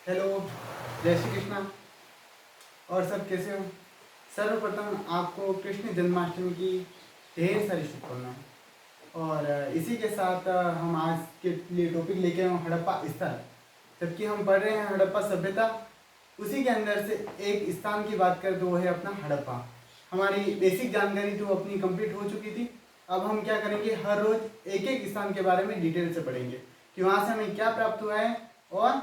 Hello, जय श्री कृष्णा। और सब कैसे हो? सर्वप्रथम आपको कृष्ण जन्माष्टमी की ढेर सारी शुभकामनाएं। और इसी के साथ हम आज के लिए टॉपिक लेके आए हैं हड़प्पा स्थल। जबकि हम पढ़ रहे हैं हड़प्पा सभ्यता, उसी के अंदर से एक स्थान की बात करें तो वो है अपना हड़प्पा। हमारी बेसिक जानकारी तो अपनी कंप्लीट हो चुकी थी। अब हम क्या करेंगे, हर रोज एक एक स्थान के बारे में डिटेल से पढ़ेंगे कि वहाँ से हमें क्या प्राप्त हुआ है और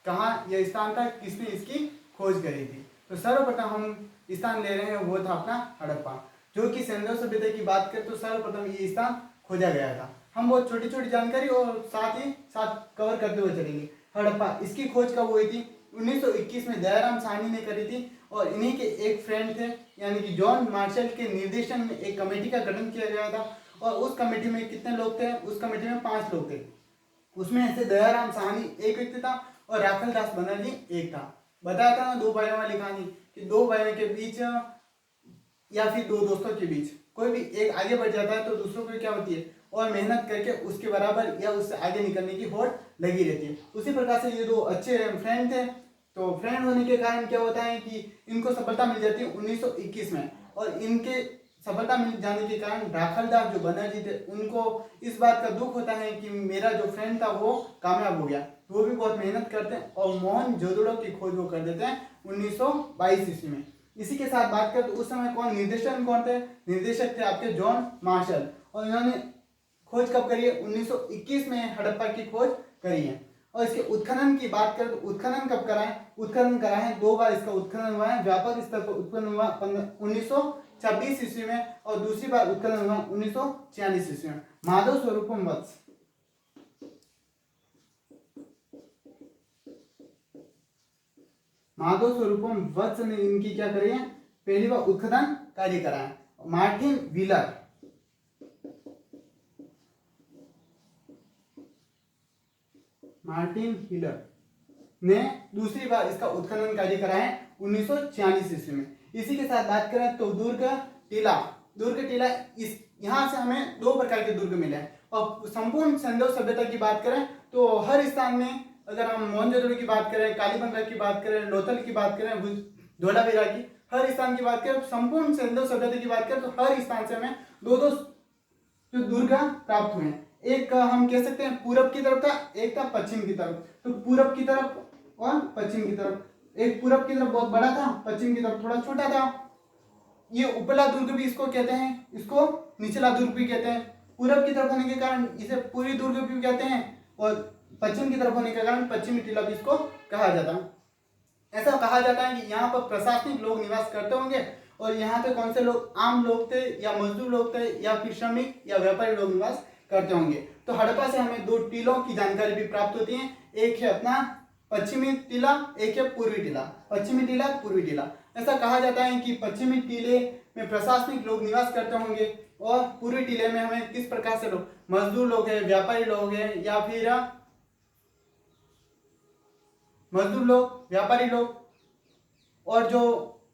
कहाँ यह स्थान था, किसने इसकी खोज करी थी। तो सर्वप्रथम हम स्थान ले रहे हैं वो था अपना हड़प्पा, जो कि सिंधु सभ्यता की बात करें तो सर्वप्रथम ये स्थान खोजा गया था। हम बहुत छोटी छोटी जानकारी और साथ ही साथ कवर करते हुए चलेंगे। हड़प्पा, इसकी खोज कब हुई थी? 1921 में दयाराम साहनी ने करी थी। और इन्हीं के एक फ्रेंड थे, यानी कि जॉन मार्शल के निर्देशन में एक कमेटी का गठन किया गया था। और उस कमेटी में कितने लोग थे? उस कमेटी में 5 लोग थे। उसमें से दयाराम साहनी एक व्यक्ति था और राखल दास बनर्जी एक था। बताया था ना, 2 भाइयों वाली कहानी कि 2 भाइयों के बीच या फिर 2 दोस्तों के बीच कोई भी एक आगे बढ़ जाता है तो दूसरों को क्या होती है, और मेहनत करके उसके बराबर या उससे आगे निकलने की होड़ लगी रहती है। उसी प्रकार से ये 2 अच्छे फ्रेंड थे। तो फ्रेंड होने के कारण क्या होता है कि इनको सफलता मिल जाती है 1921 में। और इनके सफलता मिल जाने के कारण राखलदास जो बनर्जी थे उनको इस बात का दुख होता है कि मेरा जो फ्रेंड था वो कामयाब हो गया। वो भी बहुत मेहनत करते हैं और मोहनजोदड़ो की खोज वो कर देते हैं 1922 ईस्वी में। इसी के साथ बात करें तो उस समय कौन थे? निर्देशक थे आपके जॉन मार्शल। और इन्होंने खोज कब करी है? 1921 में हड़प्पा की खोज करी है। और इसके उत्खनन की बात करें तो उत्खनन कब करा है? उत्खनन करा है 2 बार इसका उत्खनन हुआ है। व्यापक स्तर पर उत्खनन हुआ 1926 ईस्वी में और दूसरी बार उत्खनन हुआ 1946 ईस्वी में। माधव स्वरूपम वत्स, माधव स्वरूपम वत्स ने इनकी क्या करी है? पहली बार उत्खनन कार्य करा है। मार्टिन व्हीलर, मार्टिन व्हीलर ने दूसरी बार इसका उत्खनन कार्य करा है 1946 ईस्वी में। इसी के साथ बात करें तो दुर्ग टीला, दुर्ग टीला, इस यहाँ से हमें 2 प्रकार के दुर्ग मिले हैं। और संपूर्ण सिंधु सभ्यता की बात करें तो हर स्थान में, अगर हम मोहनजोदड़ो की बात करें, कालीबंगा की बात करें, लोथल की बात करें, धोलावीरा की, हर स्थान की बात करें, संपूर्ण सिंधु सभ्यता की बात करें तो हर स्थान से हमें 2-2 जो दुर्ग प्राप्त हुए हैं। एक हम कह सकते हैं पूरब की तरफ था, एक था पश्चिम की तरफ। तो पूरब की तरफ और पश्चिम की तरफ, एक पूरब की तरफ बहुत बड़ा था, पश्चिम की तरफ थोड़ा छोटा था। ये उपला दुर्ग भी इसको कहते हैं, इसको निचला दुर्ग भी कहते हैं। पूरब की तरफ होने के कारण इसे पूरी दुर्ग भी कहते हैं और पश्चिम की तरफ होने के कारण पश्चिमी टीला भी इसको कहा जाता है। ऐसा कहा जाता है कि यहाँ पर प्रशासनिक लोग निवास करते होंगे और यहाँ पे कौन से लोग? आम लोग थे या मजदूर लोग थे या फिर श्रमिक या व्यापारी लोग निवास करते होंगे। तो हड़प्पा से हमें 2 टीलों की जानकारी भी प्राप्त होती है। एक है अपना पश्चिमी टीला, एक है पूर्वी टीला। पश्चिमी टीला, पूर्वी टीला। ऐसा कहा जाता है कि पश्चिमी टीले में प्रशासनिक लोग निवास करते होंगे और पूर्वी टीले में हमें किस प्रकार से लोग, मजदूर लोग हैं, व्यापारी लोग हैं या फिर मजदूर लोग, व्यापारी लोग और जो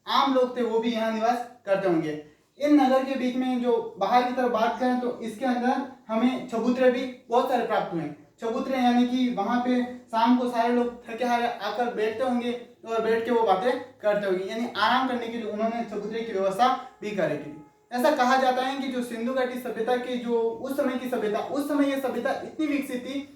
आम लोग थे वो भी यहाँ निवास करते होंगे। इन नगर के बीच में जो बाहर की तरफ बात करें तो इसके अंदर हमें चबूतरे भी बहुत सारे प्राप्त हुए। चबूतरे यानी कि वहां पे शाम को सारे लोग थके हारे आकर बैठते होंगे और बैठ के वो बातें करते होंगे, यानी आराम करने के लिए उन्होंने चबूतरे की व्यवस्था भी करी थी। ऐसा कहा जाता है कि जो सिंधु घाटी सभ्यता की जो उस समय की सभ्यता, उस समय ये सभ्यता इतनी विकसित थी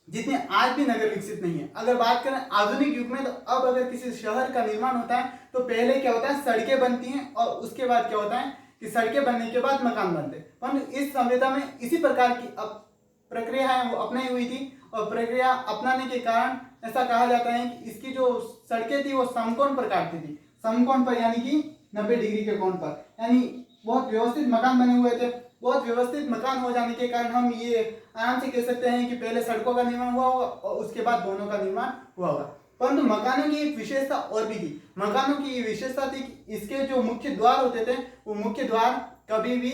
जितने आज भी नगर विकसित नहीं है। अगर बात करें आधुनिक युग में तो अब अगर किसी शहर का निर्माण होता है तो पहले क्या होता है? सड़कें बनती हैं और उसके बाद क्या होता है कि सड़कें बनने के बाद मकान बनते हैं। परंतु इस सभ्यता में इसी प्रकार की अब प्रक्रिया है वो अपनाई हुई थी और प्रक्रिया अपनाने के कारण ऐसा कहा जाता है कि इसकी जो सड़कें थी वो समकोण पर काटती थी। समकोण पर यानी कि 90 डिग्री के कोण पर, यानी बहुत व्यवस्थित मकान बने हुए थे। बहुत व्यवस्थित मकान हो जाने के कारण हम ये आराम से कह सकते हैं कि पहले सड़कों का निर्माण हुआ होगा और उसके बाद भवनों का निर्माण हुआ होगा। परंतु मकानों की एक विशेषता और भी थी। मकानों की ये विशेषता थी कि इसके जो मुख्य द्वार होते थे वो मुख्य द्वार कभी भी,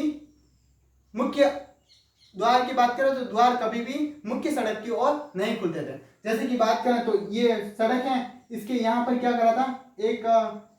मुख्य द्वार की बात करें तो द्वार कभी भी मुख्य सड़क की ओर नहीं खुलते थे। जैसे कि बात करें तो ये सड़क है, इसके यहाँ पर क्या करा था? एक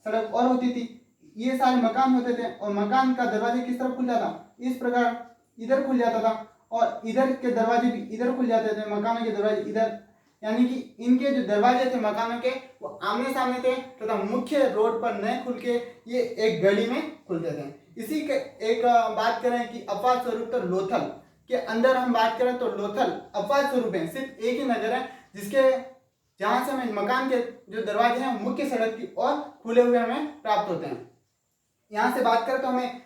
सड़क और होती थी। ये सारे मकान होते थे और मकान का दरवाजे किस तरफ खुल जाता? इस प्रकार इधर खुल जाता था और इधर के दरवाजे भी इधर खुल जाते थे, मकानों के दरवाजे इधर, यानी कि इनके जो दरवाजे थे मकानों के वो आमने सामने थे तथा मुख्य रोड पर न खुल के ये एक गली में खुलते थे। इसी के एक बात करें कि अपवाद स्वरूप तो लोथल के अंदर हम बात करें तो लोथल अपवाद स्वरूप है, सिर्फ एक ही नगर है जिसके जहां से हमें मकान के जो दरवाजे हैं मुख्य सड़क की ओर खुले हुए हमें प्राप्त होते हैं। यहाँ से बात करें तो हमें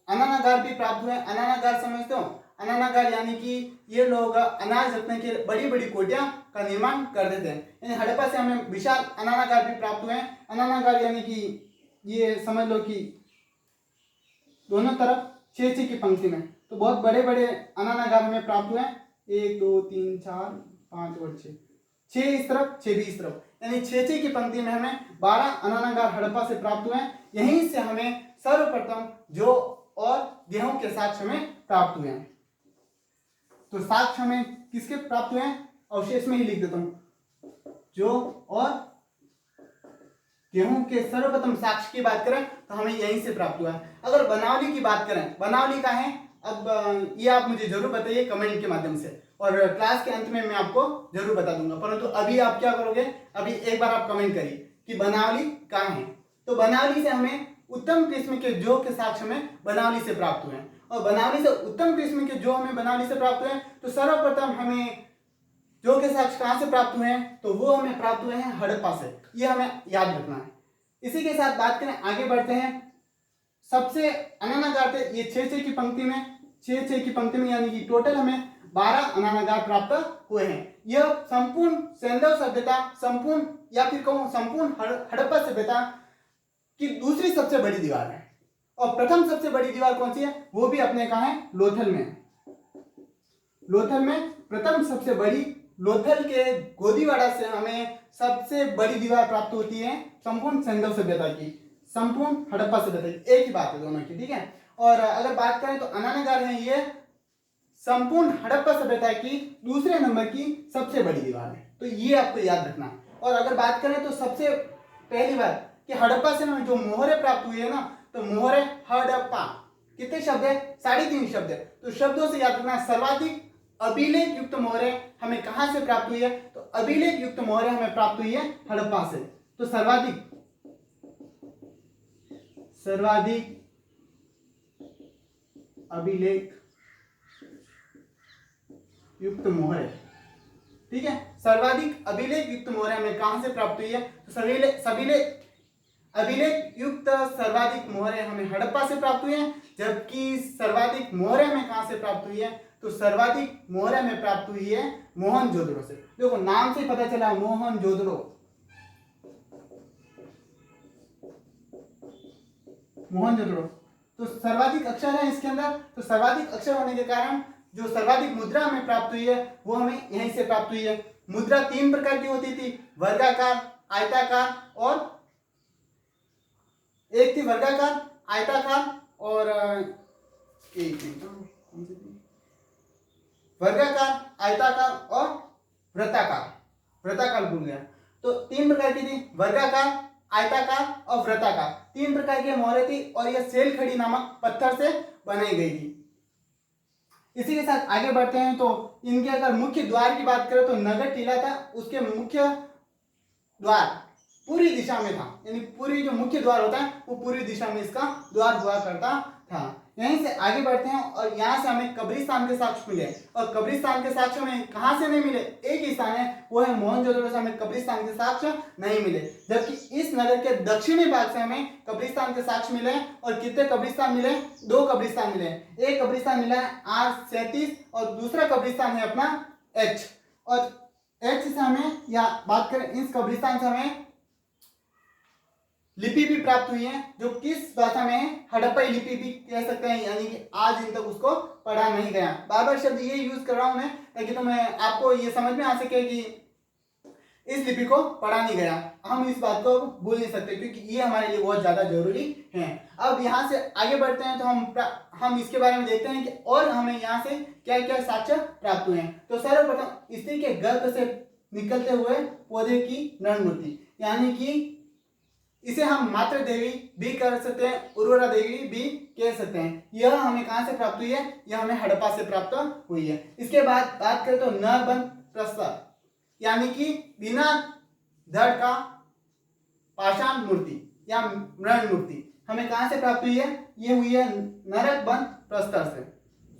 अनानागार भी प्राप्त हुए। अनानागार समझते हो? अनानागार यानी कि ये लोग अनाज रखने के बड़ी बड़ी कोठियां का निर्माण करते थे। यानी हड़प्पा से हमें विशाल अनानागार भी प्राप्त हुए हैं। अनानागार यानी कि ये समझ लो कि दोनों तरफ 6-6 की पंक्ति में, तो बहुत बड़े बड़े अनानागार हमें प्राप्त हुए हैं। 1 2 3 4 5 और 6 इस तरफ, 6 भी इस तरफ, यानी 6-6 की पंक्ति में हमें 12 अनानागार हड़प्पा से प्राप्त हुए हैं। यहीं से हमें सर्वप्रथम जौ और गेहूं के साक्ष्य हमें प्राप्त हुए हैं। तो साक्ष्य हमें किसके प्राप्त हुए हैं? अवशेष में ही लिख देता हूं। जौ और गेहूं के सर्वप्रथम साक्ष्य की बात करें तो हमें यहीं से प्राप्त हुआ है। अगर बनावली की बात करें, बनावली का है, अब ये आप मुझे जरूर बताइए कमेंट के माध्यम से, और क्लास के अंत में मैं आपको जरूर बता दूंगा। परंतु अभी आप क्या करोगे, अभी एक बार आप कमेंट करिए कि बनावली कहाँ है। तो बनावली से हमें उत्तम किस्म के जौ के साक्ष्य हमें बनावली से प्राप्त हुए हैं। और बनावली से उत्तम किस्म के जौ हमें बनावली से प्राप्त हुए हैं, तो सर्वप्रथम हमें जौ के साक्ष्य कहाँ से प्राप्त हुए हैं? तो वो हमें प्राप्त हुए हैं हड़प्पा से। ये हमें याद रखना है। इसी के साथ बात करें, आगे बढ़ते हैं। सबसे अनानागार थे ये 6-6 की पंक्ति में, 6-6 की पंक्ति में, यानी कि टोटल हमें 12 अनानागार प्राप्त हुए हैं। यह संपूर्ण सैंधव सभ्यता, संपूर्ण या फिर कहूं संपूर्ण हड़प्पा सभ्यता की दूसरी सबसे बड़ी दीवार है। और प्रथम सबसे बड़ी दीवार कौन सी है? वो भी अपने कहा है लोथल में। लोथल में प्रथम सबसे बड़ी, लोथल के गोदीवाड़ा से हमें सबसे बड़ी दीवार प्राप्त होती है संपूर्ण सैंधव सभ्यता की, संपूर्ण हड़प्पा सभ्यता की। एक ही बात है दोनों की, ठीक है। और अगर बात करें तो अनानागार है ये संपूर्ण हड़प्पा सभ्यता की दूसरे नंबर की सबसे बड़ी दीवार है। तो ये आपको याद रखना है। और अगर बात करें तो सबसे पहली बात कि हड़प्पा से हमें जो मोहरे प्राप्त हुई है ना, तो मोहरे हड़प्पा कितने शब्द है? 3.5 शब्द है। तो शब्दों से याद रखना, सर्वाधिक अभिलेख युक्त मोहरे हमें कहां से प्राप्त हुई है? तो अभिलेख युक्त मोहरे हमें प्राप्त हुई है हड़प्पा से। तो सर्वाधिक अभिलेख युक्त मोहरे, ठीक है। सर्वाधिक अभिलेख युक्त मोहरे हमें कहां से प्राप्त हुई है? तो अभिलेख युक्त सर्वाधिक मोहरे हमें हड़प्पा से प्राप्त हुए हैं। जबकि सर्वाधिक मोहरे हमें कहां से प्राप्त हुई है? तो सर्वाधिक मोहरे में प्राप्त हुई है मोहनजोदड़ो से। देखो नाम से पता चला, मोहनजोदड़ो, मोहनजोदड़ो। तो सर्वाधिक अक्षर है इसके अंदर, तो सर्वाधिक अक्षर होने के कारण जो सर्वाधिक मुद्रा हमें प्राप्त हुई है वो हमें यहीं से प्राप्त हुई है। मुद्रा 3 प्रकार की होती थी, वर्गाकार, आयताकार, और एक थी वर्गाकार, आयताकार, और एक वर्गाकार, आयताकार और वृत्ताकार। वृत्ताकार भूल गया। तो 3 प्रकार की थी, वर्गाकार, आयताकार और वृत्ताकार। 3 प्रकार की मोहरे थी और यह सेलखड़ी नामक पत्थर से बनाई गई थी। इसी के साथ आगे बढ़ते हैं। तो इनके अगर मुख्य द्वार की बात करें तो नगर टीला था, उसके मुख्य द्वार पूरी दिशा में था, यानी पूरी जो मुख्य द्वार होता है वो पूरी दिशा में इसका द्वार हुआ करता था। यहीं से आगे बढ़ते हैं और यहाँ से हमें कब्रिस्तान के साक्ष्य मिले। और कब्रिस्तान के साक्ष्य में कहाँ से नहीं मिले? एक ही स्थान है, वो है मोहनजोदड़ो से हमें कब्रिस्तान के साक्ष्य नहीं मिले। जबकि इस नगर के दक्षिणी भाग से हमें कब्रिस्तान के साक्ष्य मिले। और कितने कब्रिस्तान मिले? 2 कब्रिस्तान मिले। एक कब्रिस्तान मिला है R37 और दूसरा कब्रिस्तान है अपना H। और H से हमें, या बात करें इस कब्रिस्तान से हमें लिपि भी प्राप्त हुई है, जो किस भाषा में है? हड़प्पाई लिपि भी कह सकते हैं, यानी कि आज दिन तक उसको पढ़ा नहीं गया। बार बार शब्द ये यूज कर रहा हूं मैं ताकि आपको ये समझ में आ सके कि इस लिपि को पढ़ा नहीं गया। हम इस बात को भूल नहीं सकते क्योंकि ये हमारे लिए बहुत ज्यादा जरूरी है। अब यहाँ से आगे बढ़ते हैं तो हम इसके बारे में देखते हैं कि और हमें यहाँ से क्या क्या साक्ष्य प्राप्त हुए हैं। तो सर्वप्रथम स्त्री के गर्भ से निकलते हुए पौधे की नर मूर्ति, यानी कि इसे हम मातृ देवी भी कर सकते हैं, उर्वरा देवी भी कह सकते हैं। यह हमें कहां से प्राप्त हुई है? यह हमें हड़प्पा से प्राप्त हुई है। इसके बाद बात करें तो नरबंध प्रस्तर, यानी कि बिना धड़ का पाषाण मूर्ति या मृण मूर्ति हमें कहां से प्राप्त हुई है? ये हुई है नरकबंध प्रस्तर से।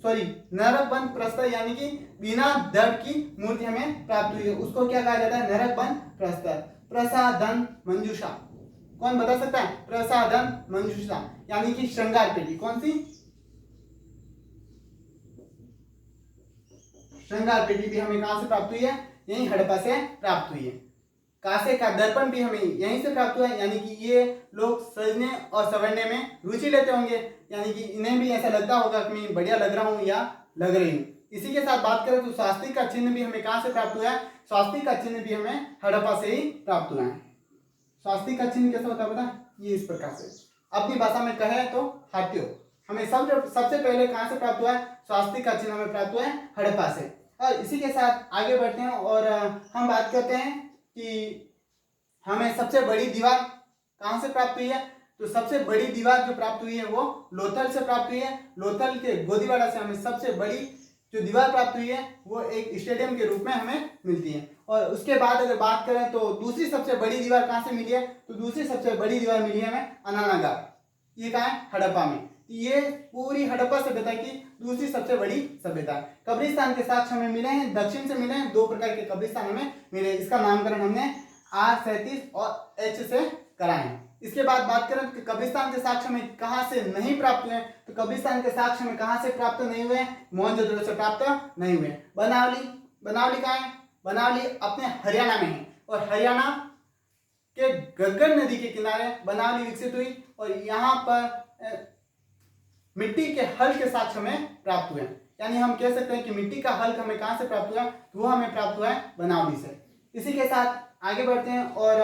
सॉरी, नरकबंध प्रस्तर यानी कि बिना धड़ की मूर्ति हमें प्राप्त हुई है, उसको क्या कहा जाता है? नरकबंध प्रस्तर। प्रसाधन मंजूषा, कौन बता सकता है? प्रसाधन मंजूषा यानी कि श्रृंगार पेटी। कौन सी? श्रृंगार पेटी भी हमें कहां से प्राप्त हुई है? यही हड़प्पा से प्राप्त हुई है। कांसे का दर्पण भी हमें यहीं से प्राप्त हुआ है, यानी कि ये लोग सजने और संवरने में रुचि लेते होंगे, यानी कि इन्हें भी ऐसा लगता होगा कि मैं बढ़िया लग रहा हूँ या लग रही हूँ। इसी के साथ बात करें तो स्वास्तिक का चिन्ह भी हमें कहाँ से प्राप्त हुआ है? स्वास्तिक का चिन्ह भी हमें हड़प्पा से ही प्राप्त हुआ है। स्वास्तिक का चिन्ह कैसा होता है पता? ये इस प्रकार से, अपनी भाषा में कहे तो हाथियों। हमें सबसे पहले कहाँ से प्राप्त हुआ है? स्वास्तिक का चिन्ह हमें प्राप्त हुआ है हड़प्पा से। और इसी के साथ आगे बढ़ते हैं और हम बात करते हैं कि हमें सबसे बड़ी दीवार कहां से प्राप्त हुई है? तो सबसे बड़ी दीवार जो प्राप्त हुई है वो लोथल से प्राप्त हुई है। लोथल के गोदीवाड़ा से हमें सबसे बड़ी जो दीवार प्राप्त हुई है वो एक स्टेडियम के रूप में हमें मिलती है। और उसके बाद अगर बात करें तो दूसरी सबसे बड़ी दीवार कहां से मिली है? तो दूसरी सबसे बड़ी दीवार मिली है हमें अनानागार। ये कहाँ है? हड़प्पा में। ये पूरी हड़प्पा सभ्यता की दूसरी सबसे बड़ी सभ्यता है। कब्रिस्तान के साक्ष्य हमें मिले हैं, दक्षिण से मिले हैं, 2 प्रकार के कब्रिस्तान हमें मिले। इसका नामकरण हमने R37 और H से कराए हैं। इसके बाद बात करें कि कब्रिस्तान के साक्ष्य में कहां से नहीं प्राप्त हुए? तो कब्रिस्तान के साक्ष्य में कहां से प्राप्त नहीं हुए? मोहनजोदड़ो से प्राप्त नहीं हुए। बनावली कहाँ है? बनावली अपने हरियाणा में है और हरियाणा के घग्गर नदी के किनारे बनावली विकसित हुई और यहाँ पर मिट्टी के हल के साक्ष्य हमें प्राप्त हुए। यानी हम कह सकते हैं कि मिट्टी का हल हमें कहां से प्राप्त हुआ? तो वो हमें प्राप्त हुआ है बनावली से। इसी के साथ आगे बढ़ते हैं और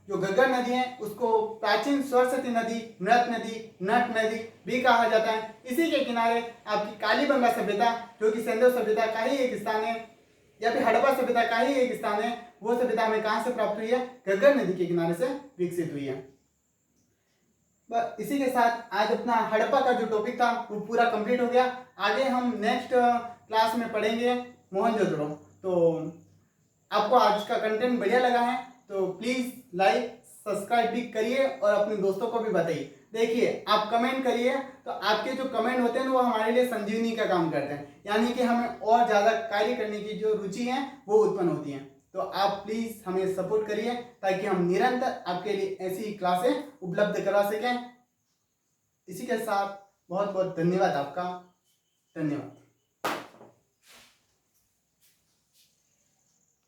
जो घग्गर नदी है उसको प्राचीन सरस्वती नदी, मृत नदी, नट नदी भी कहा जाता है। इसी के किनारे आपकी कालीबंगा सभ्यता जो कि सिंधु सभ्यता का ही एक स्थान है या फिर हड़प्पा सभ्यता का ही एक स्थान है, वो सभ्यता हमें कहां से प्राप्त हुई है? घग्गर नदी के किनारे से विकसित हुई है। इसी के साथ आज अपना हड़प्पा का जो टॉपिक था वो पूरा कंप्लीट हो गया। आगे हम नेक्स्ट क्लास में पढ़ेंगे मोहनजोदड़ो। तो आपको आज का कंटेंट बढ़िया लगा है तो प्लीज़ लाइक सब्सक्राइब भी करिए और अपने दोस्तों को भी बताइए। देखिए, आप कमेंट करिए तो आपके जो कमेंट होते हैं वो हमारे लिए संजीवनी का काम करते हैं, यानी कि हमें और ज़्यादा कार्य करने की जो रुचि है वो उत्पन्न होती है। तो आप प्लीज़ हमें सपोर्ट करिए ताकि हम निरंतर आपके लिए ऐसी क्लासें उपलब्ध करा सकें। इसी के साथ बहुत बहुत धन्यवाद आपका। धन्यवाद।